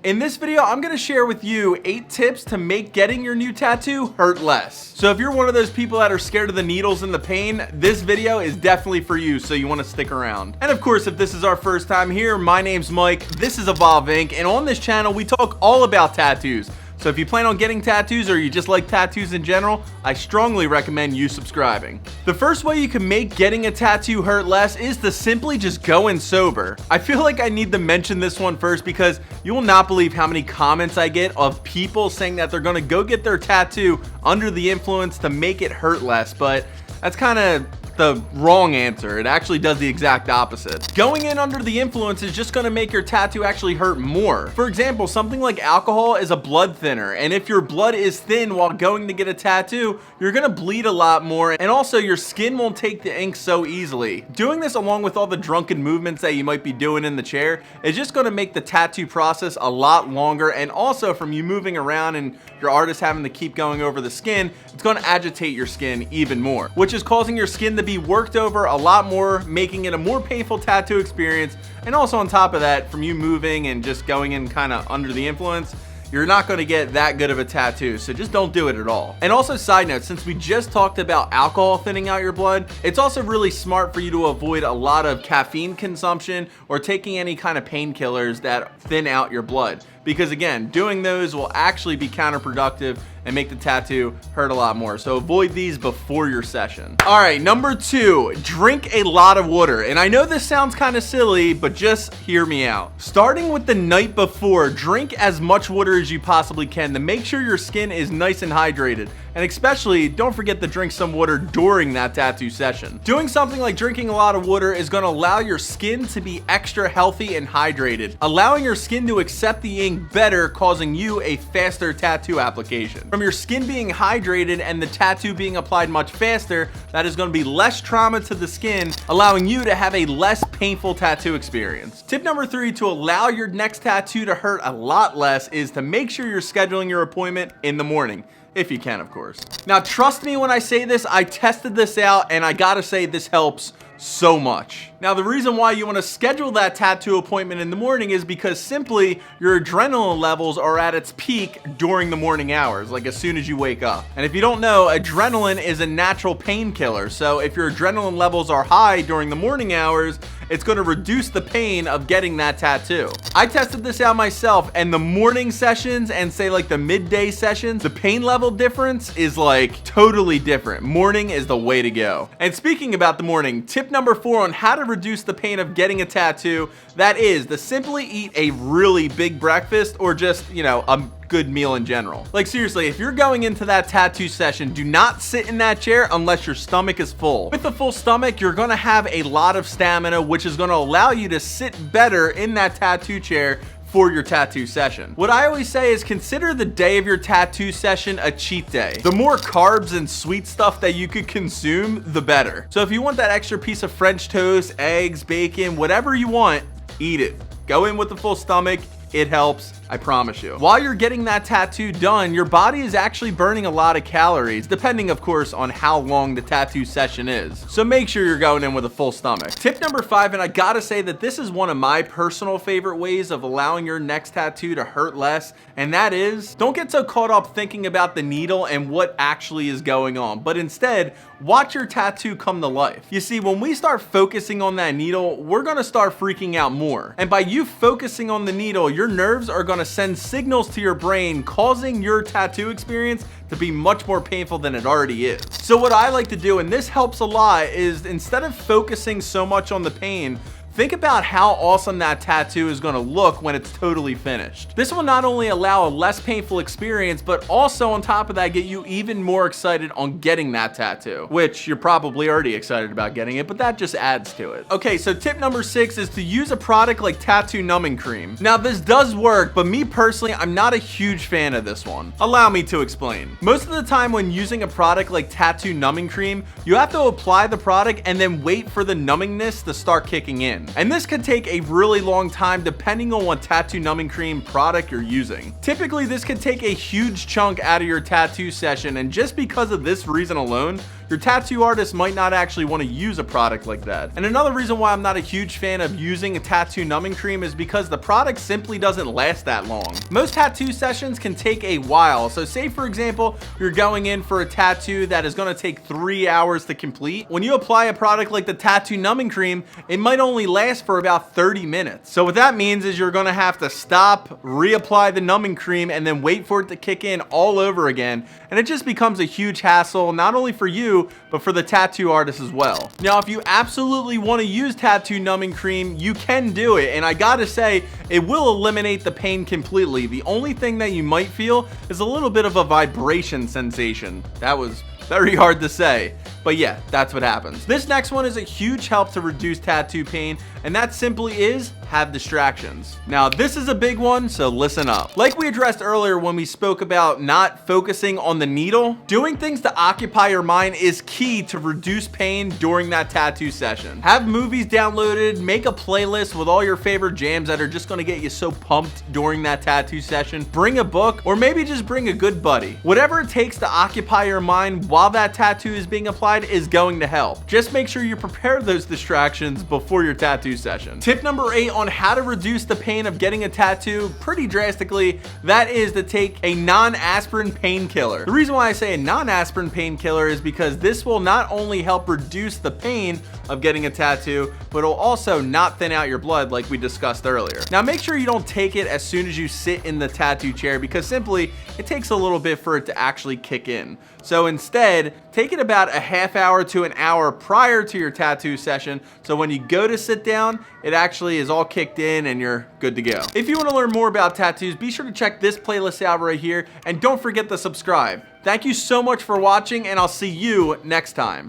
In this video, I'm gonna share with you 8 tips to make getting your new tattoo hurt less. So if you're one of those people that are scared of the needles and the pain, this video is definitely for you, so you wanna stick around. And of course, if this is our first time here, my name's Mike, this is EvolveINK, and on this channel, we talk all about tattoos. So if you plan on getting tattoos or you just like tattoos in general, I strongly recommend you subscribing. The first way you can make getting a tattoo hurt less is to simply just go in sober. I feel like I need to mention this one first because you will not believe how many comments I get of people saying that they're gonna go get their tattoo under the influence to make it hurt less, but that's kind of the wrong answer. It actually does the exact opposite. Going in under the influence is just gonna make your tattoo actually hurt more. For example, something like alcohol is a blood thinner, and if your blood is thin while going to get a tattoo, you're gonna bleed a lot more, and also your skin won't take the ink so easily. Doing this along with all the drunken movements that you might be doing in the chair is just gonna make the tattoo process a lot longer, and also from you moving around and your artist having to keep going over the skin, it's gonna agitate your skin even more, which is causing your skin to be worked over a lot more, making it a more painful tattoo experience. And also on top of that, from you moving and just going in kind of under the influence, you're not going to get that good of a tattoo, so just don't do it at all. And also, side note, since we just talked about alcohol thinning out your blood, it's also really smart for you to avoid a lot of caffeine consumption or taking any kind of painkillers that thin out your blood, because again, doing those will actually be counterproductive and make the tattoo hurt a lot more. So avoid these before your session. All right, number 2, drink a lot of water. And I know this sounds kind of silly, but just hear me out. Starting with the night before, drink as much water as you possibly can to make sure your skin is nice and hydrated. And especially, don't forget to drink some water during that tattoo session. Doing something like drinking a lot of water is gonna allow your skin to be extra healthy and hydrated, allowing your skin to accept the ink better, causing you a faster tattoo application. From your skin being hydrated and the tattoo being applied much faster, that is gonna be less trauma to the skin, allowing you to have a less painful tattoo experience. Tip number 3 to allow your next tattoo to hurt a lot less is to make sure you're scheduling your appointment in the morning. If you can, of course. Now, trust me when I say this, I tested this out and I gotta say this helps so much. Now, the reason why you want to schedule that tattoo appointment in the morning is because simply your adrenaline levels are at its peak during the morning hours, like as soon as you wake up. And if you don't know, adrenaline is a natural painkiller. So if your adrenaline levels are high during the morning hours, it's going to reduce the pain of getting that tattoo. I tested this out myself, and the morning sessions and say like the midday sessions, the pain level difference is like totally different. Morning is the way to go. And speaking about the morning, tip number 4 on how to reduce the pain of getting a tattoo, that is to simply eat a really big breakfast or just, a good meal in general. Like seriously, if you're going into that tattoo session, do not sit in that chair unless your stomach is full. With a full stomach, you're gonna have a lot of stamina, which is gonna allow you to sit better in that tattoo chair for your tattoo session. What I always say is consider the day of your tattoo session a cheat day. The more carbs and sweet stuff that you could consume, the better. So if you want that extra piece of French toast, eggs, bacon, whatever you want, eat it. Go in with a full stomach. It helps, I promise you. While you're getting that tattoo done, your body is actually burning a lot of calories, depending of course on how long the tattoo session is. So make sure you're going in with a full stomach. Tip number 5, and I gotta say that this is one of my personal favorite ways of allowing your next tattoo to hurt less, and that is, don't get so caught up thinking about the needle and what actually is going on, but instead, watch your tattoo come to life. You see, when we start focusing on that needle, we're gonna start freaking out more. And by you focusing on the needle, your nerves are gonna send signals to your brain, causing your tattoo experience to be much more painful than it already is. So what I like to do, and this helps a lot, is instead of focusing so much on the pain, think about how awesome that tattoo is gonna look when it's totally finished. This will not only allow a less painful experience, but also on top of that, get you even more excited on getting that tattoo, which you're probably already excited about getting it, but that just adds to it. Okay, so tip number 6 is to use a product like tattoo numbing cream. Now this does work, but me personally, I'm not a huge fan of this one. Allow me to explain. Most of the time when using a product like tattoo numbing cream, you have to apply the product and then wait for the numbingness to start kicking in. And this could take a really long time depending on what tattoo numbing cream product you're using. Typically, this could take a huge chunk out of your tattoo session, and just because of this reason alone, your tattoo artist might not actually want to use a product like that. And another reason why I'm not a huge fan of using a tattoo numbing cream is because the product simply doesn't last that long. Most tattoo sessions can take a while. So say for example, you're going in for a tattoo that is going to take 3 hours to complete. When you apply a product like the tattoo numbing cream, it might only last for about 30 minutes. So what that means is you're going to have to stop, reapply the numbing cream, and then wait for it to kick in all over again. And it just becomes a huge hassle, not only for you, but for the tattoo artist as well. Now, if you absolutely want to use tattoo numbing cream, you can do it. And I gotta say, it will eliminate the pain completely. The only thing that you might feel is a little bit of a vibration sensation. That was very hard to say, but yeah, that's what happens. This next one is a huge help to reduce tattoo pain, and that simply is have distractions. Now, this is a big one, so listen up. Like we addressed earlier when we spoke about not focusing on the needle, doing things to occupy your mind is key to reduce pain during that tattoo session. Have movies downloaded, make a playlist with all your favorite jams that are just gonna get you so pumped during that tattoo session. Bring a book, or maybe just bring a good buddy. Whatever it takes to occupy your mind while that tattoo is being applied is going to help. Just make sure you prepare those distractions before your tattoo session. Tip number 8 on how to reduce the pain of getting a tattoo pretty drastically, that is to take a non-aspirin painkiller. The reason why I say a non-aspirin painkiller is because this will not only help reduce the pain of getting a tattoo, but it'll also not thin out your blood like we discussed earlier. Now make sure you don't take it as soon as you sit in the tattoo chair, because simply it takes a little bit for it to actually kick in. So instead, take it about a half hour to an hour prior to your tattoo session, so when you go to sit down, it actually is all kicked in and you're good to go. If you want to learn more about tattoos, be sure to check this playlist out right here, and don't forget to subscribe. Thank you so much for watching, and I'll see you next time.